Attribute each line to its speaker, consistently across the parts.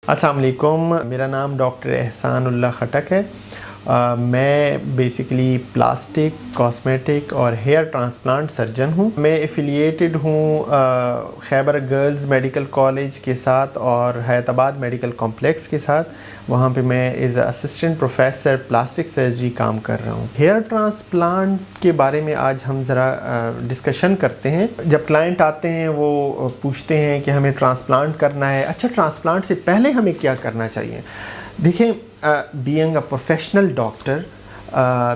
Speaker 1: अस्सलाम वालेकुम, मेरा नाम डॉक्टर एहसानुल्लाह खटक है। मैं बेसिकली प्लास्टिक, कॉस्मेटिक और हेयर ट्रांसप्लांट सर्जन हूँ। मैं एफिलिएटेड हूँ खैबर गर्ल्स मेडिकल कॉलेज के साथ और हैदराबाद मेडिकल कॉम्प्लेक्स के साथ। वहाँ पे मैं as assistant professor plastic surgery काम कर रहा हूँ। हेयर ट्रांसप्लांट के बारे में आज हम ज़रा डिस्कशन करते हैं। जब क्लाइंट आते हैं वो पूछते हैं कि हमें ट्रांसप्लांट करना है। अच्छा, ट्रांसप्लांट से पहले हमें क्या करना चाहिए? देखिए, being a professional doctor,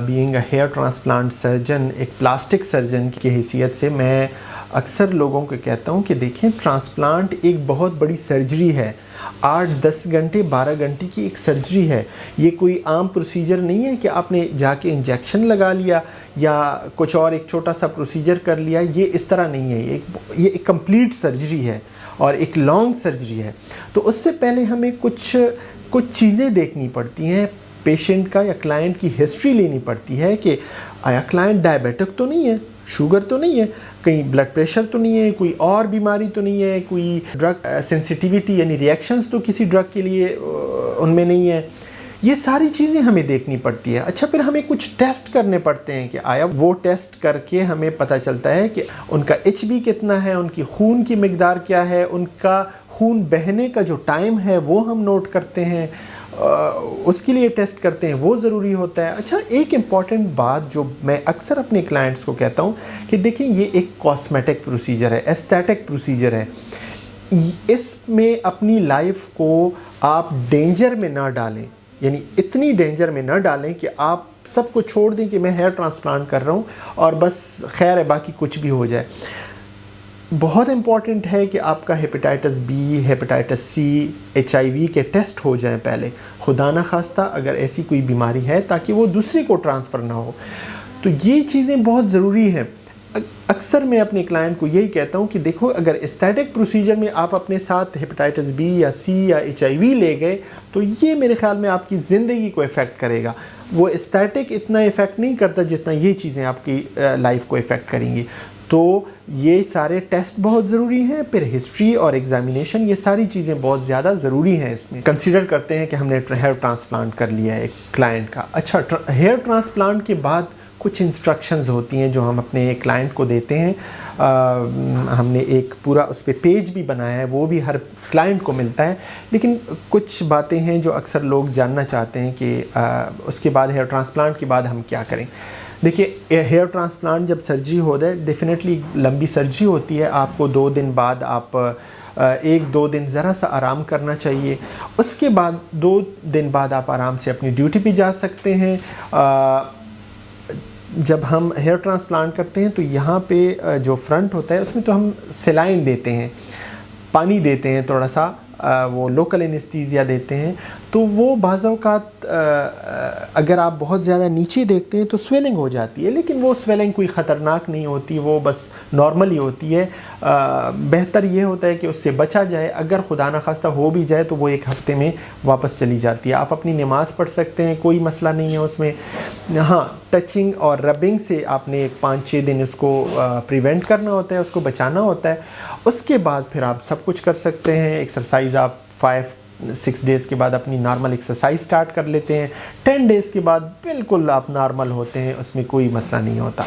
Speaker 1: being a hair transplant surgeon, एक प्लास्टिक सर्जन की हैसियत से मैं अक्सर लोगों को कहता हूँ कि देखें, ट्रांसप्लांट एक बहुत बड़ी सर्जरी है। 8-10 घंटे 12 घंटे की एक सर्जरी है। ये कोई आम प्रोसीजर नहीं है कि आपने जाके इंजेक्शन लगा लिया या कुछ और एक छोटा सा प्रोसीजर कर लिया। ये इस तरह नहीं है। ये एक कंप्लीट सर्जरी है और एक लॉन्ग सर्जरी है। तो उससे पहले हमें कुछ चीज़ें देखनी पड़ती हैं। पेशेंट का या क्लाइंट की हिस्ट्री लेनी पड़ती है कि आया क्लाइंट डायबिटिक तो नहीं है, शुगर तो नहीं है, कहीं ब्लड प्रेशर तो नहीं है, कोई और बीमारी तो नहीं है, कोई ड्रग सेंसिटिविटी यानी रिएक्शंस तो किसी ड्रग के लिए उनमें नहीं है। ये सारी चीज़ें हमें देखनी पड़ती है। अच्छा, फिर हमें कुछ टेस्ट करने पड़ते हैं कि आया वो टेस्ट करके हमें पता चलता है कि उनका HB कितना है, उनकी खून की मिकदार क्या है, उनका खून बहने का जो टाइम है वो हम नोट करते हैं, उसके लिए टेस्ट करते हैं, वो ज़रूरी होता है। अच्छा, एक इम्पॉर्टेंट बात जो मैं अक्सर अपने क्लाइंट्स को कहता हूँ कि देखिए, ये एक कॉस्मेटिक प्रोसीजर है, एस्थेटिक प्रोसीजर है। इसमें अपनी लाइफ को आप डेंजर में ना डालें, यानी इतनी डेंजर में ना डालें कि आप सबको छोड़ दें कि मैं हेयर ट्रांसप्लांट कर रहा हूँ और बस खैर है, बाकी कुछ भी हो जाए। बहुत इम्पॉर्टेंट है कि आपका hepatitis B, hepatitis C, HIV के टेस्ट हो जाएं पहले, खुदा ना खास्ता अगर ऐसी कोई बीमारी है, ताकि वो दूसरे को ट्रांसफ़र ना हो। तो ये चीज़ें बहुत ज़रूरी हैं। अक्सर मैं अपने क्लाइंट को यही कहता हूँ कि देखो, अगर एस्थेटिक प्रोसीजर में आप अपने साथ हेपेटाइटिस B या C या HIV ले गए तो ये मेरे ख़्याल में आपकी ज़िंदगी को इफ़ेक्ट करेगा। वो एस्थेटिक इतना इफ़ेक्ट नहीं करता जितना ये चीज़ें आपकी लाइफ को इफ़ेक्ट करेंगी। तो ये सारे टेस्ट बहुत ज़रूरी हैं। फिर हिस्ट्री और एग्जामिनेशन, ये सारी चीज़ें बहुत ज़्यादा ज़रूरी हैं। इसमें कंसीडर करते हैं कि हमने हेयर ट्रांसप्लांट कर लिया है एक क्लाइंट का। अच्छा, हेयर ट्रांसप्लांट के बाद कुछ इंस्ट्रक्शंस होती हैं जो हम अपने क्लाइंट को देते हैं। हमने एक पूरा उस पर पेज भी बनाया है, वो भी हर क्लाइंट को मिलता है। लेकिन कुछ बातें हैं जो अक्सर लोग जानना चाहते हैं कि उसके बाद, हेयर ट्रांसप्लांट के बाद हम क्या करें। देखिए, हेयर ट्रांसप्लांट जब सर्जरी होता है, डेफिनेटली लंबी सर्जरी होती है। आपको 2 दिन बाद आप 1-2 दिन ज़रा सा आराम करना चाहिए। उसके बाद 2 दिन बाद आप आराम से अपनी ड्यूटी पे जा सकते हैं। जब हम हेयर ट्रांसप्लांट करते हैं तो यहाँ पे जो फ्रंट होता है उसमें तो हम सेलाइन देते हैं, पानी देते हैं, थोड़ा सा वो लोकल एनेस्थीसिया देते हैं। तो वो बाज़ औक़ात अगर आप बहुत ज़्यादा नीचे देखते हैं तो स्वेलिंग हो जाती है, लेकिन वो स्वेलिंग कोई ख़तरनाक नहीं होती, वो बस नॉर्मल ही होती है। बेहतर ये होता है कि उससे बचा जाए। अगर खुदा न खास्ता हो भी जाए तो वो 1 हफ़्ते में वापस चली जाती है। आप अपनी नमाज़ पढ़ सकते हैं, कोई मसला नहीं है उसमें। हाँ, टचिंग और रबिंग से आपने 5-6 दिन उसको प्रिवेंट करना होता है, उसको बचाना होता है। उसके बाद फिर आप सब कुछ कर सकते हैं। एक्सरसाइज आप 5-6 डेज़ के बाद अपनी नॉर्मल एक्सरसाइज स्टार्ट कर लेते हैं। 10 डेज़ के बाद बिल्कुल आप नॉर्मल होते हैं, उसमें कोई मसला नहीं होता।